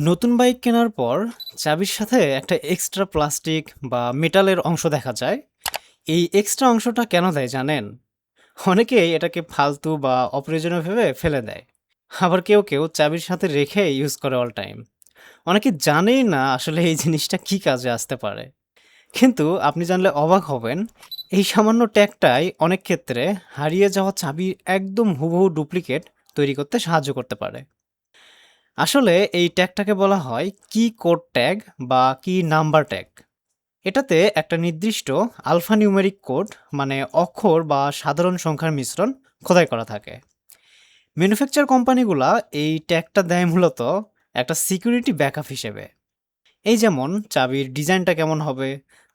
নতুন বাইক কেনার পর চাবির সাথে একটা এক্সট্রা প্লাস্টিক বা মেটালের অংশ দেখা যায়। এই এক্সট্রা অংশটা কেন দেয় জানেন? অনেকেই এটাকে ফালতু বা অপ্রয়োজনীয় ভেবে ফেলে দেয়। আবার কেউ কেউ চাবির সাথে রেখে ইউজ করে অল টাইম। অনেকে জানেই না আসলে এই জিনিসটা কি কাজে আসতে পারে। কিন্তু আপনি জানলে অবাক হবেন, এই সামান্য ট্যাগটাই অনেক ক্ষেত্রে হারিয়ে যাওয়া চাবির একদম হুবহু ডুপ্লিকেট তৈরি করতে সাহায্য করতে পারে। আসলে এই ট্যাগটাকে বলা হয় কি কোড ট্যাগ বা কি নাম্বার ট্যাগ। এটাতে একটা নির্দিষ্ট আলফানিউমেরিক কোড, মানে অক্ষর বা সাধারণ সংখ্যার মিশ্রণ খোদাই করা থাকে। ম্যানুফ্যাকচার কোম্পানিগুলা এই ট্যাগটা দেয় মূলত একটা সিকিউরিটি ব্যাকআপ হিসেবে। এই যেমন চাবির ডিজাইনটা কেমন হবে,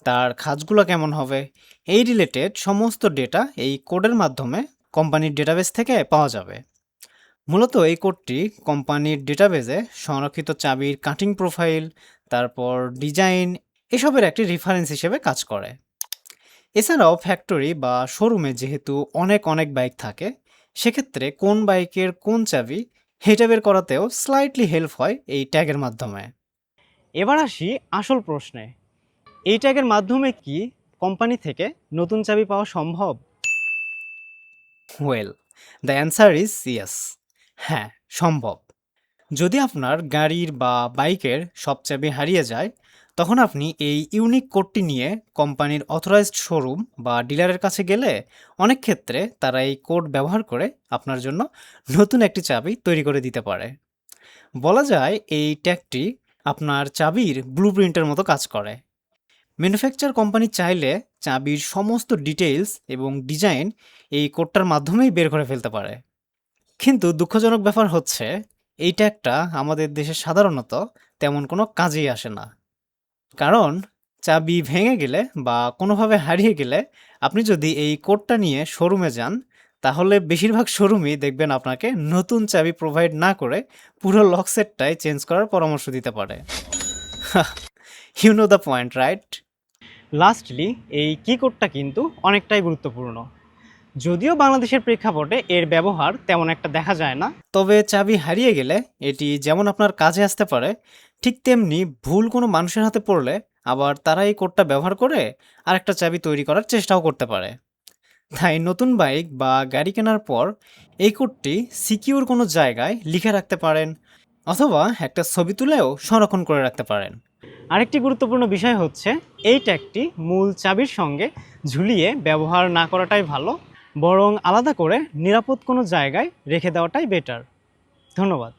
তার খাঁজগুলো কেমন হবে, এই রিলেটেড সমস্ত ডেটা এই কোডের মাধ্যমে কোম্পানির ডেটাবেস থেকে পাওয়া যাবে। মূলত এই কোডটি কোম্পানির ডেটাবেজে সংরক্ষিত চাবির কাটিং প্রোফাইল, তারপর ডিজাইন, এসবের একটি রেফারেন্স হিসেবে কাজ করে। এছাড়াও ফ্যাক্টরি বা শোরুমে যেহেতু অনেক অনেক বাইক থাকে, সেক্ষেত্রে কোন বাইকের কোন চাবি এটা বের করাতেও স্লাইটলি হেল্প হয় এই ট্যাগের মাধ্যমে। এবার আসি আসল প্রশ্নে, এই ট্যাগের মাধ্যমে কি কোম্পানি থেকে নতুন চাবি পাওয়া সম্ভব? Well, the answer is yes. হ্যাঁ, সম্ভব। যদি আপনার গাড়ির বা বাইকের সব চাবি হারিয়ে যায়, তখন আপনি এই ইউনিক কোডটি নিয়ে কোম্পানির অথরাইজড শোরুম বা ডিলারের কাছে গেলে অনেক ক্ষেত্রে তারা এই কোড ব্যবহার করে আপনার জন্য নতুন একটি চাবি তৈরি করে দিতে পারে। বলা যায় এই ট্যাগটি আপনার চাবির ব্লুপ্রিন্টের মতো কাজ করে। ম্যানুফ্যাকচার কোম্পানি চাইলে চাবির সমস্ত ডিটেইলস এবং ডিজাইন এই কোডটার মাধ্যমেই বের করে ফেলতে পারে। কিন্তু দুঃখজনক ব্যাপার হচ্ছে, এই ট্যাগটা আমাদের দেশে সাধারণত তেমন কোনো কাজেই আসে না। কারণ চাবি ভেঙে গেলে বা কোনোভাবে হারিয়ে গেলে আপনি যদি এই কোডটা নিয়ে শোরুমে যান, তাহলে বেশিরভাগ শোরুমই দেখবেন আপনাকে নতুন চাবি প্রোভাইড না করে পুরো লক সেটটাই চেঞ্জ করার পরামর্শ দিতে পারে। You know the point, right? Lastly, এই কি কোডটা কিন্তু অনেকটাই গুরুত্বপূর্ণ। যদিও বাংলাদেশের প্রেক্ষাপটে এর ব্যবহার তেমন একটা দেখা যায় না, তবে চাবি হারিয়ে গেলে এটি যেমন আপনার কাজে আসতে পারে, ঠিক তেমনি ভুল কোনো মানুষের হাতে পড়লে আবার তারা এই কোডটা ব্যবহার করে আরেকটা চাবি তৈরি করার চেষ্টাও করতে পারে। তাই নতুন বাইক বা গাড়ি কেনার পর এই কোডটি সিকিউর কোনো জায়গায় লিখে রাখতে পারেন, অথবা একটা ছবি তুলেও সংরক্ষণ করে রাখতে পারেন। আরেকটি গুরুত্বপূর্ণ বিষয় হচ্ছে, এই ট্যাগটি মূল চাবির সঙ্গে ঝুলিয়ে ব্যবহার না করাটাই ভালো, বরং আলাদা করে নিরাপদ কোনো জায়গায় রেখে দেওয়াটাই বেটার। ধন্যবাদ।